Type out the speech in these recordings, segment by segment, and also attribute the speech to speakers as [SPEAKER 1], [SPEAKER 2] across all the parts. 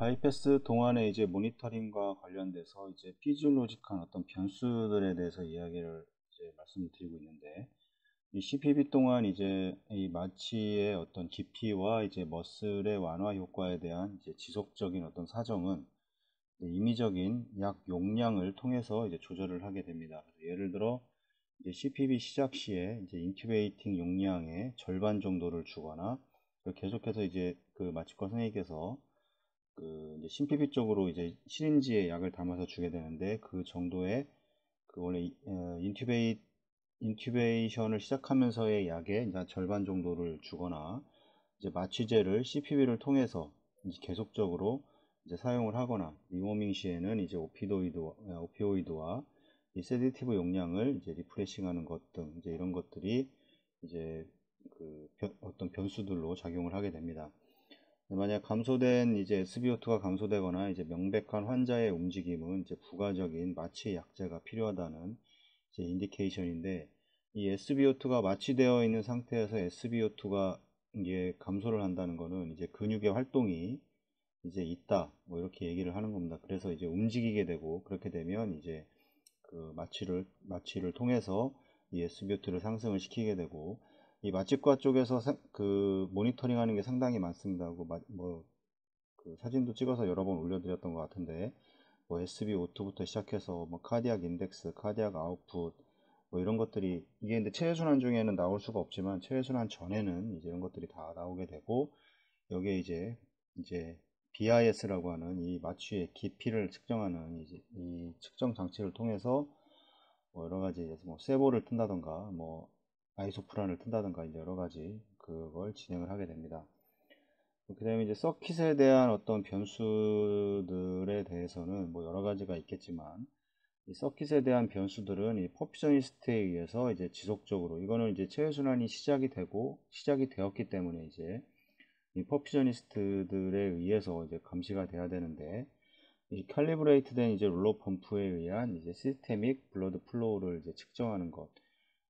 [SPEAKER 1] 바이패스 동안의 이제 모니터링과 관련돼서 이제 피지올로직한 어떤 변수들에 대해서 이야기를 이제 말씀을 드리고 있는데, 이 CPB 동안 이제 이 마취의 어떤 깊이와 이제 머슬의 완화 효과에 대한 이제 지속적인 어떤 사정은 임의적인 약 용량을 통해서 이제 조절을 하게 됩니다. 그래서 예를 들어 이제 CPB 시작 시에 이제 인큐베이팅 용량의 절반 정도를 주거나, 계속해서 이제 그 마취과 선생님께서 그 이제 심피비 쪽으로 이제 시린지에 약을 담아서 주게 되는데, 그 정도의 그 원래 인튜베이션을 시작하면서의 약의 이제 절반 정도를 주거나, 이제 마취제를 CPB를 통해서 이제 계속적으로 이제 사용을 하거나, 리워밍 시에는 이제 오피오이드와 이 세디티브 용량을 이제 리프레싱하는 것 등 이제 이런 것들이 이제 그 어떤 변수들로 작용을 하게 됩니다. 만약 감소된 이제 SBO2가 감소되거나 이제 명백한 환자의 움직임은 이제 부가적인 마취 약제가 필요하다는 이제 인디케이션인데, 이 SBO2가 마취되어 있는 상태에서 SBO2가 이게 감소를 한다는 거는 이제 근육의 활동이 이제 있다, 뭐 이렇게 얘기를 하는 겁니다. 그래서 이제 움직이게 되고, 그렇게 되면 이제 그 마취를 통해서 이 SBO2를 상승을 시키게 되고, 이 마취과 쪽에서 그 모니터링 하는 게 상당히 많습니다. 그 사진도 찍어서 여러 번 올려드렸던 것 같은데, 뭐 SBO2부터 시작해서 뭐 카디악 인덱스, 카디악 아웃풋, 뭐 이런 것들이, 이게 근데 체외순환 중에는 나올 수가 없지만 체외순환 전에는 이제 이런 것들이 다 나오게 되고, 여기에 이제 BIS라고 하는 이 마취의 깊이를 측정하는 이제 이 측정 장치를 통해서 뭐 여러 가지 뭐 세보를 튼다던가 뭐 아이소프란을 튼다던가 이제 여러 가지 그걸 진행을 하게 됩니다. 그 다음에 이제 서킷에 대한 어떤 변수들에 대해서는 뭐 여러 가지가 있겠지만, 이 서킷에 대한 변수들은 이 퍼피셔니스트에 의해서 이제 지속적으로, 이거는 이제 체외순환이 시작이 되었기 때문에 이제 이 퍼피셔니스트들에 의해서 이제 감시가 돼야 되는데, 이 칼리브레이트 된 이제 롤러 펌프에 의한 이제 시스테믹 블러드 플로우를 이제 측정하는 것.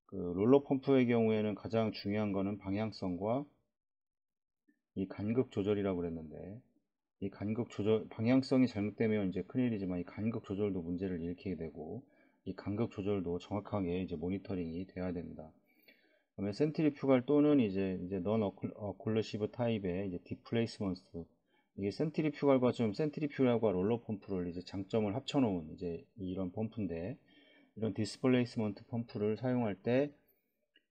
[SPEAKER 1] 그 롤러 펌프의 경우에는 가장 중요한 거는 방향성과 이 간극 조절이라고 그랬는데, 이 간극 조절, 방향성이 잘못되면 이제 큰일이지만 이 간극 조절도 문제를 일으키게 되고, 이 간극 조절도 정확하게 이제 모니터링이 돼야 됩니다. 그다음에 센트리퓨갈 또는 이제 넌 어클루시브 타입의 이제 디플레이스먼트, 이게 센트리퓨갈과 롤러 펌프를 이제 장점을 합쳐놓은 이제 이런 펌프인데, 이런 디스플레이스먼트 펌프를 사용할 때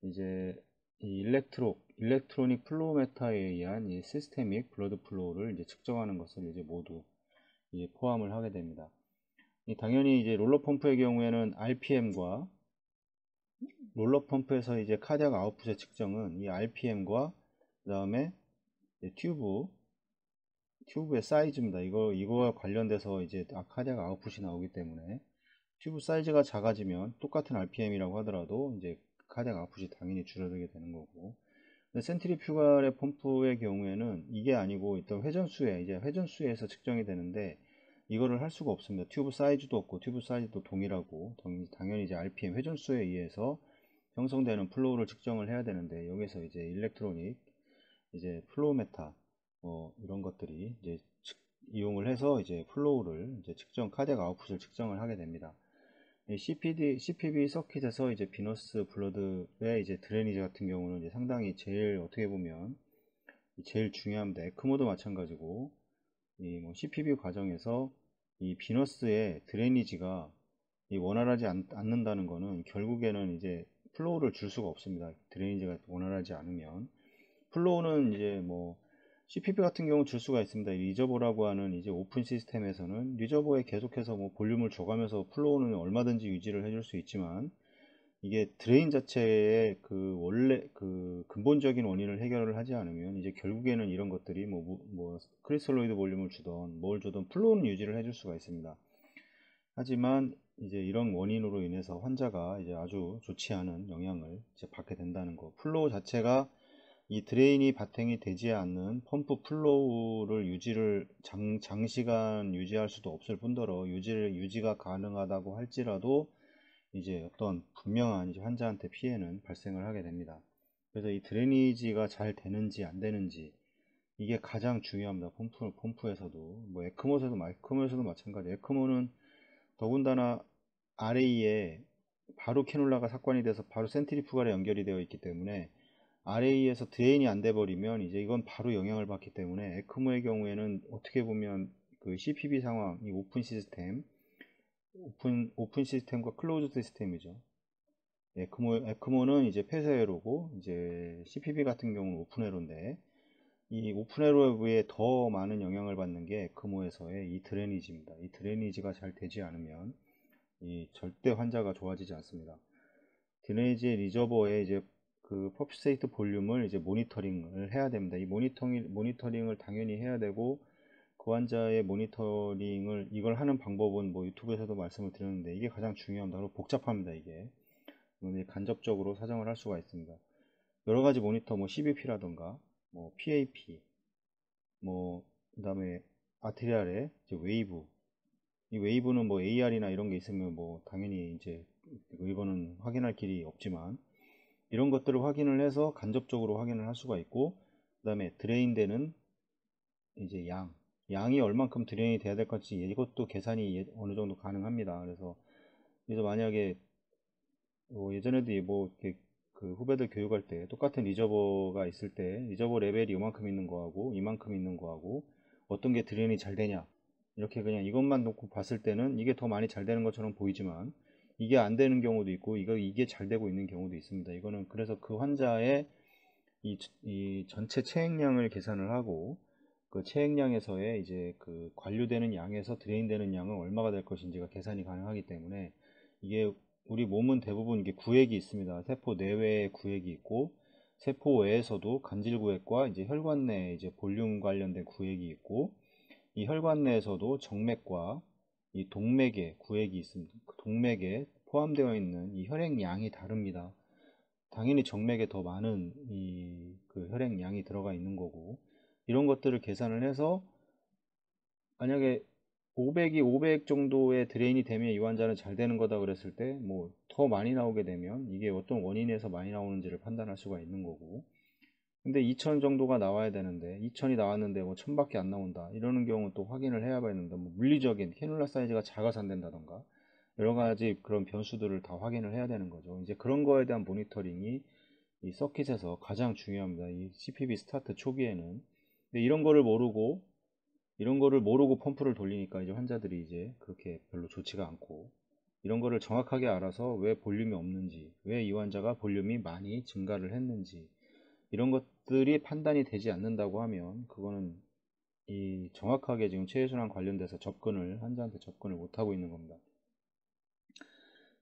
[SPEAKER 1] 이제 이 일렉트로닉 플로우메타에 의한 이 시스테믹 블러드 플로우를 이제 측정하는 것을 이제 모두 이제 포함을 하게 됩니다. 당연히 이제 롤러 펌프의 경우에는 RPM과 롤러 펌프에서 이제 카디악 아웃풋의 측정은 이 RPM과 그 다음에 튜브의 사이즈입니다. 이거와 관련돼서 이제 카디악 아웃풋이 나오기 때문에, 튜브 사이즈가 작아지면 똑같은 RPM이라고 하더라도 이제 카디악 아웃풋이 당연히 줄어들게 되는 거고, 센트리퓨갈의 펌프의 경우에는 이게 아니고 일단 회전수에서 측정이 되는데, 이거를 할 수가 없습니다. 튜브 사이즈도 없고 튜브 사이즈도 동일하고, 당연히 이제 RPM 회전수에 의해서 형성되는 플로우를 측정을 해야 되는데, 여기서 이제 일렉트로닉 이제 플로우메타 이런 것들이 이제 이용을 해서 이제 플로우를 이제 카디악 아웃풋을 측정을 하게 됩니다. CPB 서킷에서 이제 비너스 블러드의 이제 드레니지 같은 경우는 이제 상당히 제일 어떻게 보면 제일 중요합니다. 에크모도 마찬가지고, 이 뭐 CPB 과정에서 이 비너스의 드레니지가 원활하지 않는다는 거는 결국에는 이제 플로우를 줄 수가 없습니다. 드레니지가 원활하지 않으면. 플로우는 이제 뭐 CPB 같은 경우 줄 수가 있습니다. 리저버라고 하는 이제 오픈 시스템에서는 리저버에 계속해서 뭐 볼륨을 줘가면서 플로우는 얼마든지 유지를 해줄 수 있지만, 이게 드레인 자체의 그 원래 그 근본적인 원인을 해결을 하지 않으면 이제 결국에는 이런 것들이 뭐 크리스탈로이드 볼륨을 주던 뭘 주던 플로우는 유지를 해줄 수가 있습니다. 하지만 이제 이런 원인으로 인해서 환자가 이제 아주 좋지 않은 영향을 이제 받게 된다는 거. 플로우 자체가 이 드레인이 바탕이 되지 않는 펌프 플로우를 장시간 유지할 수도 없을 뿐더러 유지가 가능하다고 할지라도 이제 어떤 분명한 이제 환자한테 피해는 발생을 하게 됩니다. 그래서 이 드레니지가 잘 되는지 안 되는지, 이게 가장 중요합니다. 펌프에서도. 뭐 에크모에서도 마찬가지. 에크모는 더군다나 RA에 바로 캐놀라가 삭관이 돼서 바로 센트리프갈에 연결이 되어 있기 때문에 RA에서 드레인이 안 돼 버리면 이제 이건 바로 영향을 받기 때문에 에크모의 경우에는 어떻게 보면 그 CPV 상황, 이 오픈 시스템과 클로즈 시스템이죠. 에크모는 이제 폐쇄회로고 이제 CPV 같은 경우는 오픈회로인데 이 오픈회로에 더 많은 영향을 받는 게 에크모에서의 이 드레니지입니다. 이 드레니지가 잘 되지 않으면 이 절대 환자가 좋아지지 않습니다. 드레니지 리저버의 이제 그 퍼피세이트 볼륨을 이제 모니터링을 해야 됩니다. 이 모니터링을 당연히 해야 되고 그 환자의 모니터링을 이걸 하는 방법은 뭐 유튜브에서도 말씀을 드렸는데 이게 가장 중요합니다. 그리고 복잡합니다. 이게 간접적으로 사정을 할 수가 있습니다. 여러 가지 모니터 뭐 CBP라던가 뭐 PAP 뭐 그다음에 아트리알의 이제 웨이브, 이 웨이브는 뭐 AR이나 이런 게 있으면 뭐 당연히 이제 이거는 확인할 길이 없지만 이런 것들을 확인을 해서 간접적으로 확인을 할 수가 있고 그다음에 드레인되는 이제 양이 얼만큼 드레인이 돼야 될 건지 이것도 계산이 어느 정도 가능합니다. 그래서 만약에 뭐 예전에도 뭐 이렇게 그 후배들 교육할 때 똑같은 리저버가 있을 때 리저버 레벨이 이만큼 있는 거하고 이만큼 있는 거하고 어떤 게 드레인이 잘 되냐 이렇게 그냥 이것만 놓고 봤을 때는 이게 더 많이 잘 되는 것처럼 보이지만 이게 안 되는 경우도 있고 이게 잘 되고 있는 경우도 있습니다. 이거는 그래서 그 환자의 이 전체 체액량을 계산을 하고 그 체액량에서의 이제 그 관료되는 양에서 드레인되는 양은 얼마가 될 것인지가 계산이 가능하기 때문에 이게 우리 몸은 대부분 이게 구획이 있습니다. 세포 내외에 구획이 있고 세포 외에서도 간질구획과 이제 혈관 내에 이제 볼륨 관련된 구획이 있고 이 혈관 내에서도 정맥과 이 동맥에 구획이 있습니다. 그 동맥에 포함되어 있는 이 혈액량이 다릅니다. 당연히 정맥에 더 많은 그 혈액량이 들어가 있는 거고 이런 것들을 계산을 해서 만약에 500이 500 정도의 드레인이 되면 이 환자는 잘 되는 거다 그랬을 때 뭐 더 많이 나오게 되면 이게 어떤 원인에서 많이 나오는지를 판단할 수가 있는 거고 근데 2000 정도가 나와야 되는데 2000이 나왔는데 뭐 1000밖에 안 나온다 이러는 경우는 또 확인을 해야 되는데 뭐 물리적인 캐놀라 사이즈가 작아서 안 된다던가 여러 가지 그런 변수들을 다 확인을 해야 되는 거죠. 이제 그런 거에 대한 모니터링이 이 서킷에서 가장 중요합니다. 이 CPV 스타트 초기에는. 근데 이런 거를 모르고 펌프를 돌리니까 이제 환자들이 이제 그렇게 별로 좋지가 않고 이런 거를 정확하게 알아서 왜 볼륨이 없는지, 왜 이 환자가 볼륨이 많이 증가를 했는지 이런 것들이 판단이 되지 않는다고 하면 그거는 이 정확하게 지금 체해순환 관련돼서 환자한테 접근을 못하고 있는 겁니다.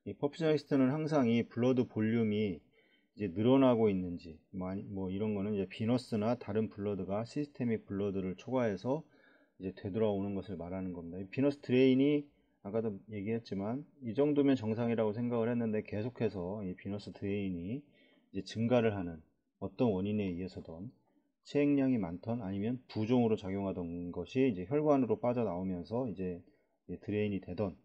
[SPEAKER 1] 이 퍼퓨저니스트는 항상 이 블러드 볼륨이 이제 늘어나고 있는지 뭐 이런 거는 이제 비너스나 다른 블러드가 시스테믹 블러드를 초과해서 이제 되돌아오는 것을 말하는 겁니다. 이 비너스 드레인이 아까도 얘기했지만 이 정도면 정상이라고 생각을 했는데 계속해서 이 비너스 드레인이 이제 증가를 하는 어떤 원인에 의해서든 체액량이 많던 아니면 부종으로 작용하던 것이 이제 혈관으로 빠져나오면서 이제 드레인이 되던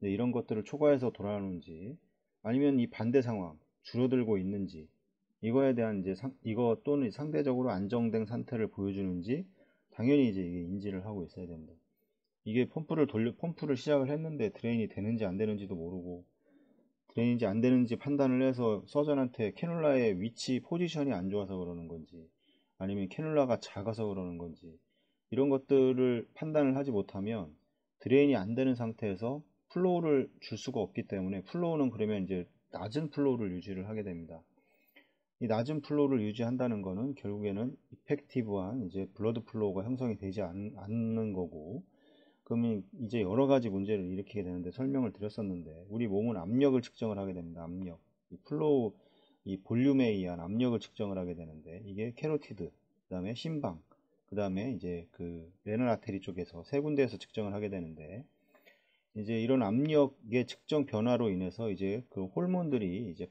[SPEAKER 1] 이런 것들을 초과해서 돌아오는지 아니면 이 반대 상황 줄어들고 있는지 이거에 대한 이제 이거 또는 상대적으로 안정된 상태를 보여주는지 당연히 이제 이게 인지를 하고 있어야 됩니다. 이게 펌프를 시작을 했는데 드레인이 되는지 안 되는지도 모르고 드레인인지 안 되는지 판단을 해서 서전한테 캐놀라의 위치 포지션이 안 좋아서 그러는 건지 아니면 캐놀라가 작아서 그러는 건지 이런 것들을 판단을 하지 못하면 드레인이 안 되는 상태에서 플로우를 줄 수가 없기 때문에 플로우는 그러면 이제 낮은 플로우를 유지를 하게 됩니다. 이 낮은 플로우를 유지한다는 것은 결국에는 이펙티브한 이제 블러드 플로우가 형성이 되지 않는 거고 그러면 이제 여러 가지 문제를 일으키게 되는데 설명을 드렸었는데 우리 몸은 압력을 측정을 하게 됩니다. 압력. 이 플로우 이 볼륨에 의한 압력을 측정을 하게 되는데 이게 캐로티드, 그다음에 심방, 그다음에 이제 그 레널 아테리 쪽에서 세 군데에서 측정을 하게 되는데 이제 이런 압력의 측정 변화로 인해서 이제 그 호르몬들이 이제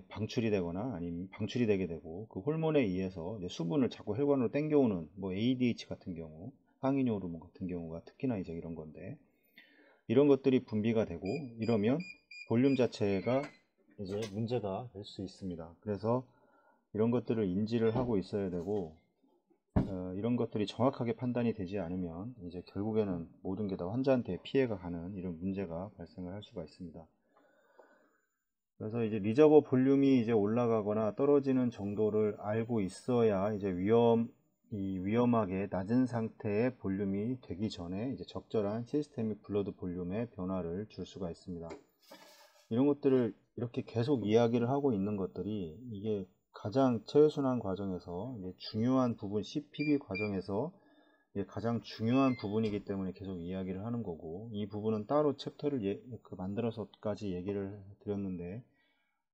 [SPEAKER 1] 방출이 되거나 아니면 방출이 되게 되고 그 호르몬에 의해서 이제 수분을 자꾸 혈관으로 땡겨오는 뭐 ADH 같은 경우 항이뇨 호르몬 같은 경우가 특히나 이제 이런 건데 이런 것들이 분비가 되고 이러면 볼륨 자체가 이제 문제가 될 수 있습니다. 그래서 이런 것들을 인지를 하고 있어야 되고, 이런 것들이 정확하게 판단이 되지 않으면 이제 결국에는 모든 게 다 환자한테 피해가 가는 이런 문제가 발생을 할 수가 있습니다. 그래서 이제 리저버 볼륨이 이제 올라가거나 떨어지는 정도를 알고 있어야 이제 위험하게 낮은 상태의 볼륨이 되기 전에 이제 적절한 시스테믹 블러드 볼륨의 변화를 줄 수가 있습니다. 이런 것들을 이렇게 계속 이야기를 하고 있는 것들이 이게 가장 체외순환 과정에서 이제 중요한 부분, CPB 과정에서 가장 중요한 부분이기 때문에 계속 이야기를 하는 거고, 이 부분은 따로 챕터를 만들어서까지 얘기를 드렸는데,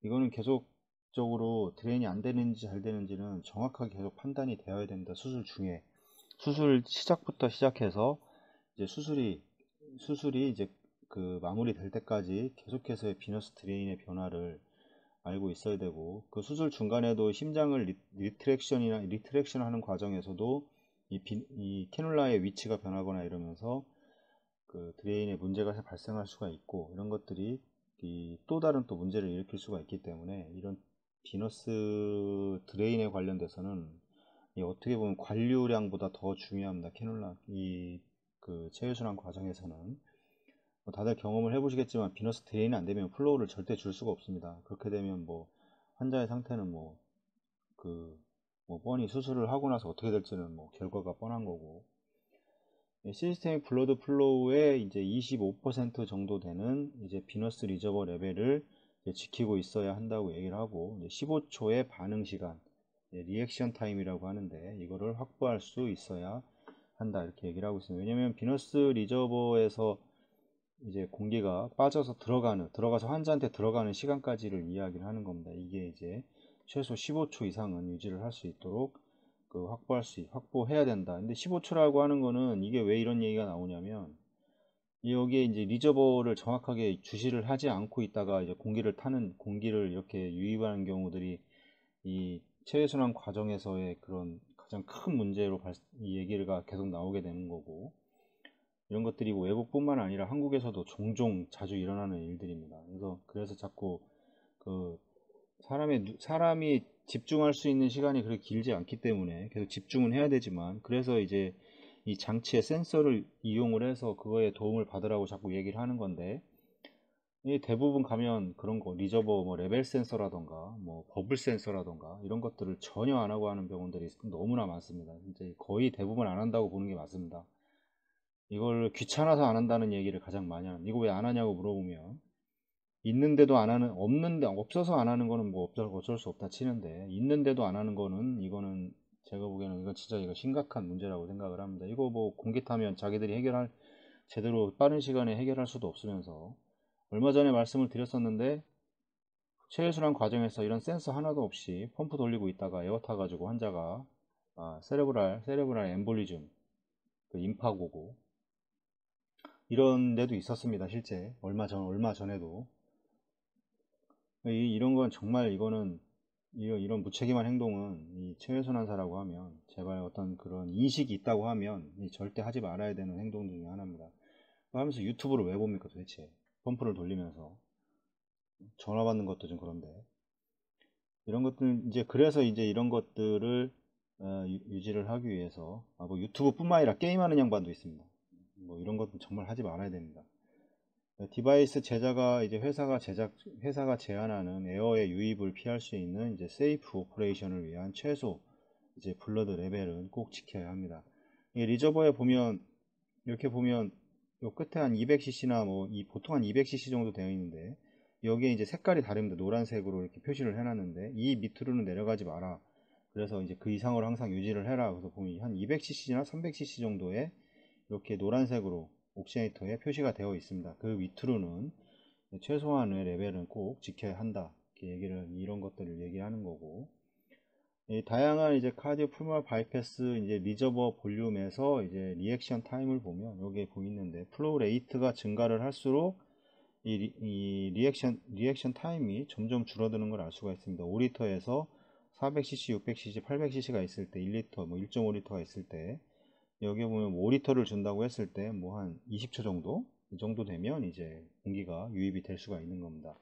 [SPEAKER 1] 이거는 계속적으로 드레인이 안 되는지 잘 되는지는 정확하게 계속 판단이 되어야 됩니다. 수술 중에. 수술 시작부터 시작해서 이제 수술이 이제 그 마무리 될 때까지 계속해서 비너스 드레인의 변화를 알고 있어야 되고, 그 수술 중간에도 심장을 리트랙션 하는 과정에서도 이 캐놀라의 위치가 변하거나 이러면서 그 드레인에 문제가 발생할 수가 있고, 이런 것들이 또 다른 또 문제를 일으킬 수가 있기 때문에 이런 비너스 드레인에 관련돼서는 어떻게 보면 관류량보다 더 중요합니다. 캐놀라 그 체외순환 과정에서는 다들 경험을 해보시겠지만 비너스 드레인이 안 되면 플로우를 절대 줄 수가 없습니다. 그렇게 되면 뭐 환자의 상태는 뭐 뻔히 수술을 하고 나서 어떻게 될지는 뭐 결과가 뻔한 거고, 시스테믹 블러드 플로우의 이제 25% 정도 되는 이제 비너스 리저버 레벨을 지키고 있어야 한다고 얘기를 하고, 15초의 반응 시간, 리액션 타임이라고 하는데, 이거를 확보할 수 있어야 한다 이렇게 얘기를 하고 있습니다. 왜냐면 비너스 리저버에서 이제 공기가 빠져서 들어가서 환자한테 들어가는 시간까지를 이야기를 하는 겁니다. 이게 이제 최소 15초 이상은 유지를 할 수 있도록 확보해야 된다. 근데 15초라고 하는 거는 이게 왜 이런 얘기가 나오냐면, 여기에 이제 리저버를 정확하게 주시를 하지 않고 있다가 이제 공기를 이렇게 유입하는 경우들이 이 체외순환 과정에서의 그런 가장 큰 문제로 이 얘기가 계속 나오게 되는 거고, 이런 것들이 외국뿐만 아니라 한국에서도 종종 자주 일어나는 일들입니다. 그래서 자꾸 그 사람이 집중할 수 있는 시간이 그렇게 길지 않기 때문에 계속 집중은 해야 되지만, 그래서 이제 이 장치의 센서를 이용을 해서 그거에 도움을 받으라고 자꾸 얘기를 하는 건데, 대부분 가면 그런 거 리저버 뭐 레벨 센서라던가 뭐 버블 센서라던가 이런 것들을 전혀 안 하고 하는 병원들이 너무나 많습니다. 이제 거의 대부분 안 한다고 보는 게 맞습니다. 이걸 귀찮아서 안 한다는 얘기를 가장 많이 합니다. 이거 왜 안 하냐고 물어보면, 있는데도 안 하는, 없어서 안 하는 거는 뭐 어쩔 수 없다 치는데, 있는데도 안 하는 거는, 이거는 제가 보기에는 이거 진짜 심각한 문제라고 생각을 합니다. 이거 뭐 공기 타면 자기들이 제대로 빠른 시간에 해결할 수도 없으면서, 얼마 전에 말씀을 드렸었는데, 체외순환 과정에서 이런 센서 하나도 없이 펌프 돌리고 있다가 에어 타가지고 환자가 세레브랄 엠볼리즘, 그 임파고고, 이런 데도 있었습니다. 실제 얼마 전에도. 이런 건 정말, 이런 무책임한 행동은, 이 체외순환사라고 하면, 제발 어떤 그런 인식이 있다고 하면 절대 하지 말아야 되는 행동 중에 하나입니다. 하면서 유튜브를 왜 봅니까 도대체? 펌프를 돌리면서 전화 받는 것도 좀 그런데, 이런 것들 그래서 이제 이런 것들을 유지를 하기 위해서 뭐 유튜브뿐만 아니라 게임하는 양반도 있습니다. 뭐 이런 것도 정말 하지 말아야 됩니다. 디바이스 제작가 이제 회사가 제안하는 에어의 유입을 피할 수 있는 이제 세이프 오퍼레이션을 위한 최소 이제 블러드 레벨은 꼭 지켜야 합니다. 리저버에 보면, 이렇게 보면 요 끝에 한 200cc나 보통 한 200cc 정도 되어 있는데, 여기에 이제 색깔이 다릅니다. 노란색으로 이렇게 표시를 해놨는데, 이 밑으로는 내려가지 마라. 그래서 이제 그 이상으로 항상 유지를 해라. 그래서 보면 한 200cc나 300cc 정도의 이렇게 노란색으로 옥시네이터에 표시가 되어 있습니다. 그 밑으로는 최소한의 레벨은 꼭 지켜야 한다. 이런 것들을 얘기하는 거고, 다양한 이제 카디오 풀모널 바이패스 이제 리저버 볼륨에서 이제 리액션 타임을 보면 여기에 보이는데, 플로우 레이트가 증가를 할수록 이 리액션 타임이 점점 줄어드는 걸 알 수가 있습니다. 5리터에서 400cc, 600cc, 800cc가 있을 때, 1리터, 1.5리터가 있을 때, 여기 보면 5리터를 준다고 했을 때 뭐 한 20초 정도? 이 정도 되면 이제 공기가 유입이 될 수가 있는 겁니다.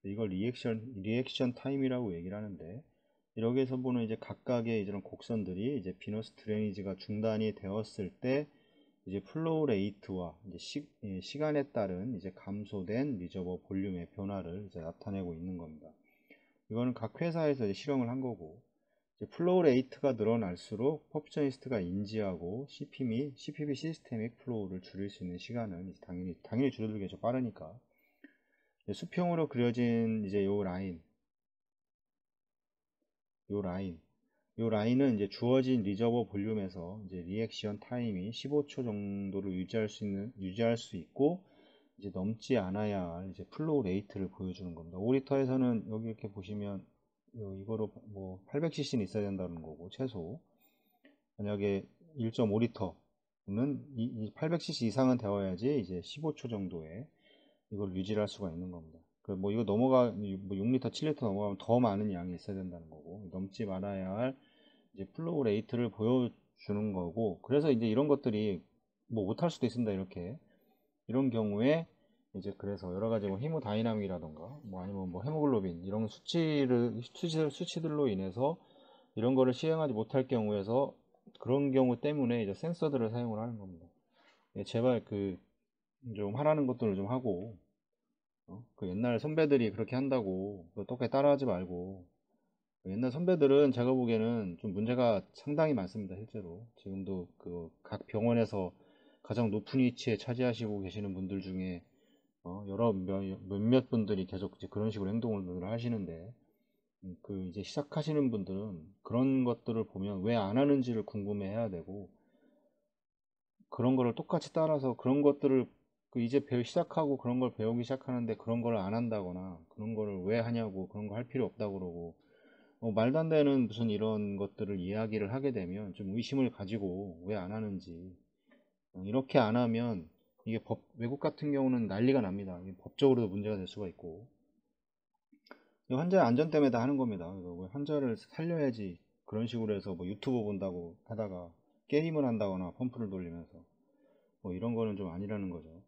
[SPEAKER 1] 이걸 리액션 타임이라고 얘기를 하는데, 여기에서 보는 이제 각각의 이런 곡선들이 이제 비너스 드레니지가 중단이 되었을 때 이제 플로우 레이트와 이제 시간에 따른 이제 감소된 리저버 볼륨의 변화를 이제 나타내고 있는 겁니다. 이거는 각 회사에서 이제 실험을 한 거고, 이제 플로우 레이트가 늘어날수록 퍼프셔니스트가 인지하고 CPV 시스테믹 플로우를 줄일 수 있는 시간은 이제 당연히 줄어들겠죠. 빠르니까. 수평으로 그려진 이제 요 라인은 이제 주어진 리저버 볼륨에서 이제 리액션 타임이 15초 정도를 유지할 수 있고, 이제 넘지 않아야 할 이제 플로우 레이트를 보여주는 겁니다. 5리터에서는 여기 이렇게 보시면 이거로 뭐 800cc는 있어야 된다는 거고, 최소. 만약에 1.5리터는 800cc 이상은 되어야지 이제 15초 정도에 이걸 유지할 수가 있는 겁니다. 뭐 이거 뭐 6리터, 7리터 넘어가면 더 많은 양이 있어야 된다는 거고, 넘지 말아야 할 이제 플로우 레이트를 보여주는 거고, 그래서 이제 이런 것들이 뭐 못할 수도 있습니다. 이런 경우에 이제 그래서 여러 가지 뭐 히모다이나믹이라던가 뭐 아니면 뭐 헤모글로빈 이런 수치들로 인해서 이런 거를 시행하지 못할 경우에서 그런 경우 때문에 이제 센서들을 사용을 하는 겁니다. 제발 좀 하라는 것들을 좀 하고, 그 옛날 선배들이 그렇게 한다고 똑같이 따라하지 말고. 옛날 선배들은 제가 보기에는 좀 문제가 상당히 많습니다. 실제로 지금도 그 각 병원에서 가장 높은 위치에 차지하시고 계시는 분들 중에 몇몇 분들이 계속 이제 그런 식으로 행동을 하시는데, 이제 시작하시는 분들은 그런 것들을 보면 왜 안 하는지를 궁금해 해야 되고, 그런 거를 똑같이 따라서 그런 것들을 이제 시작하고 그런 걸 배우기 시작하는데 그런 걸 안 한다거나 그런 거를 왜 하냐고, 그런 거 할 필요 없다고 그러고, 말도 안 되는 무슨 이런 것들을 이야기를 하게 되면 좀 의심을 가지고 왜 안 하는지, 이렇게 안 하면 이게 외국 같은 경우는 난리가 납니다. 이게 법적으로도 문제가 될 수가 있고, 환자의 안전 때문에 다 하는 겁니다. 왜 환자를 살려야지 그런 식으로 해서 뭐 유튜브 본다고 하다가 게임을 한다거나 펌프를 돌리면서 뭐 이런 거는 좀 아니라는 거죠.